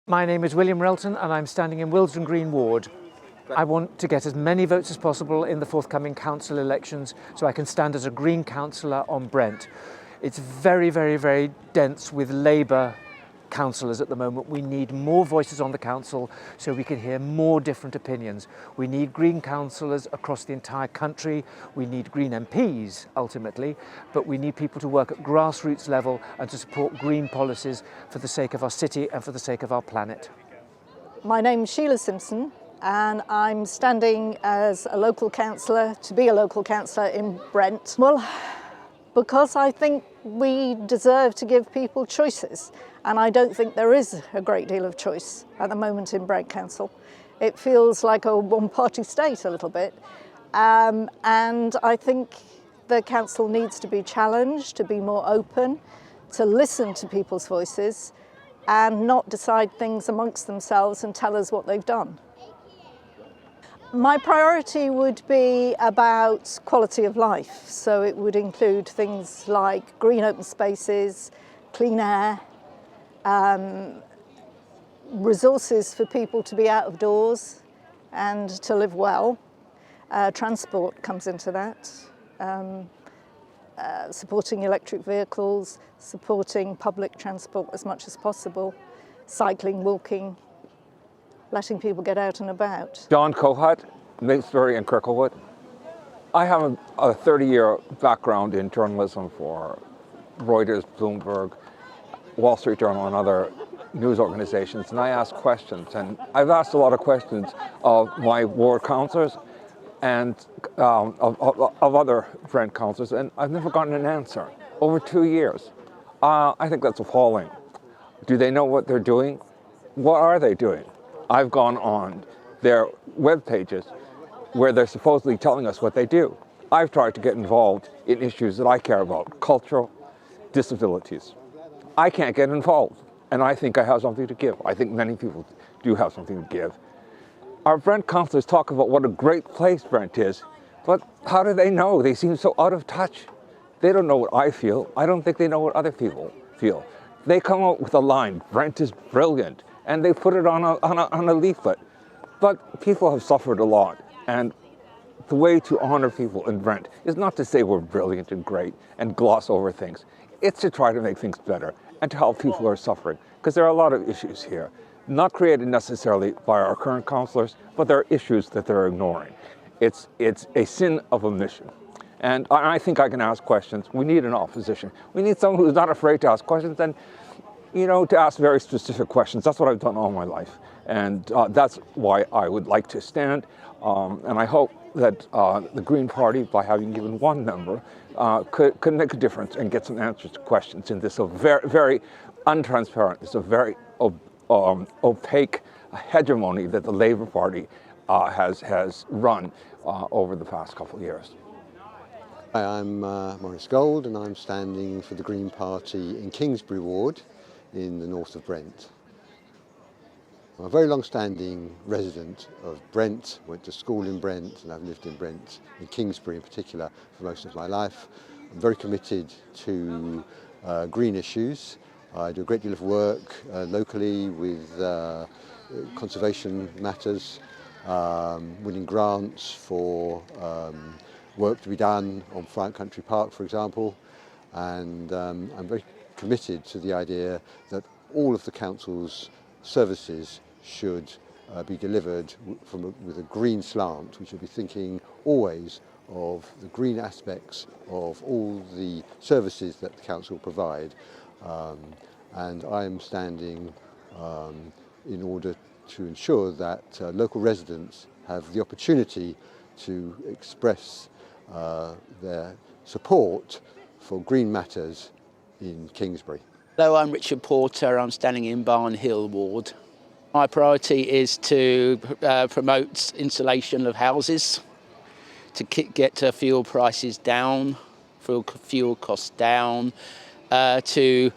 My name is William Relton and I'm standing in Willesden Green Ward. I want to get as many votes as possible in the forthcoming council elections so I can stand as a Green councillor on Brent. It's very, very, very dense with Labour councillors at the moment. We need more voices on the council so we can hear more different opinions. We need Green councillors across the entire country. We need Green MPs ultimately, but we need people to work at grassroots level and to support green policies for the sake of our city and for the sake of our planet. My name's Sheila Simpson and I'm standing as a local councillor, to be a local councillor in Brent. Well, because I think we deserve to give people choices, and I don't think there is a great deal of choice at the moment in Brent Council. It feels like a one-party state a little bit, and I think the council needs to be challenged, to be more open, to listen to people's voices and not decide things amongst themselves and tell us what they've done. My priority would be about quality of life, so it would include things like green open spaces, clean air, resources for people to be out of doors and to live well. Transport comes into that, supporting electric vehicles, supporting public transport as much as possible, cycling, walking, letting people get out and about. John Kohut, Minxbury and Kirklewood. I have a 30-year background in journalism for Reuters, Bloomberg, Wall Street Journal and other news organizations, and I ask questions. And I've asked a lot of questions of my ward councillors and of other Brent councillors, and I've never gotten an answer. Over 2 years. I think that's appalling. Do they know what they're doing? What are they doing? I've gone on their web pages where they're supposedly telling us what they do. I've tried to get involved in issues that I care about, cultural disabilities. I can't get involved, and I think I have something to give. I think many people do have something to give. Our Brent councillors talk about what a great place Brent is, but how do they know? They seem so out of touch. They don't know what I feel. I don't think they know what other people feel. They come out with a line, Brent is brilliant, and they put it on a leaflet. But people have suffered a lot, and the way to honor people in Brent is not to say we're brilliant and great and gloss over things. It's to try to make things better and to help people who are suffering, because there are a lot of issues here, not created necessarily by our current councillors, but there are issues that they're ignoring. It's a sin of omission. And I think I can ask questions. We need an opposition. We need someone who's not afraid to ask questions and, to ask very specific questions. That's what I've done all my life. And that's why I would like to stand. And I hope that the Green Party, by having given one member, could make a difference and get some answers to questions in this very, very untransparent, it's a very opaque hegemony that the Labour Party has run over the past couple of years. Hi, I'm Maurice Gold and I'm standing for the Green Party in Kingsbury Ward in the north of Brent. I'm a very long-standing resident of Brent, went to school in Brent and I've lived in Brent, in Kingsbury in particular, for most of my life. I'm very committed to green issues. I do a great deal of work locally with conservation matters, winning grants for work to be done on Friant Country Park, for example, and I'm very committed to the idea that all of the council's services should be delivered with a green slant. We should be thinking always of the green aspects of all the services that the council provide, and I am standing in order to ensure that local residents have the opportunity to express their support for green matters in Kingsbury. Hello, I'm Richard Porter. I'm standing in Barn Hill Ward. My priority is to promote insulation of houses, to get fuel prices down, fuel costs down, to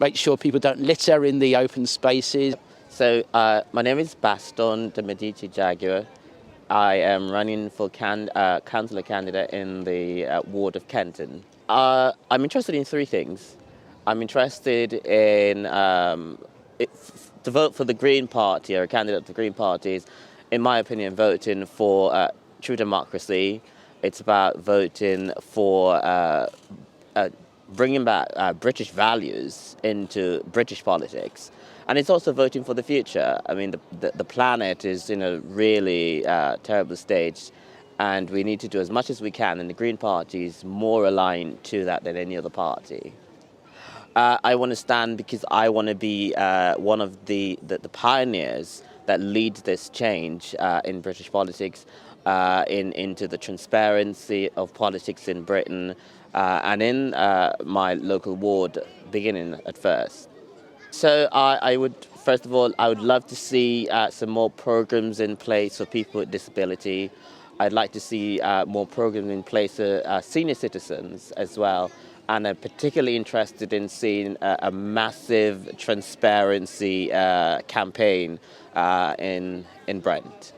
make sure people don't litter in the open spaces. So my name is Baston De Medici Jaguar. I am running for councillor candidate in the ward of Kenton. I'm interested in three things. I'm interested in to vote for the Green Party or a candidate of the Green Party is, in my opinion, voting for true democracy. It's about voting for bringing back British values into British politics. And it's also voting for the future. I mean, the planet is in a really terrible stage, and we need to do as much as we can, and the Green Party is more aligned to that than any other party. I want to stand because I want to be one of the pioneers that lead this change in British politics, into the transparency of politics in Britain, and in my local ward, beginning at first. So I would, first of all, I would love to see some more programs in place for people with disability. I'd like to see more programs in place for senior citizens as well. And I'm particularly interested in seeing a massive transparency campaign in Brent.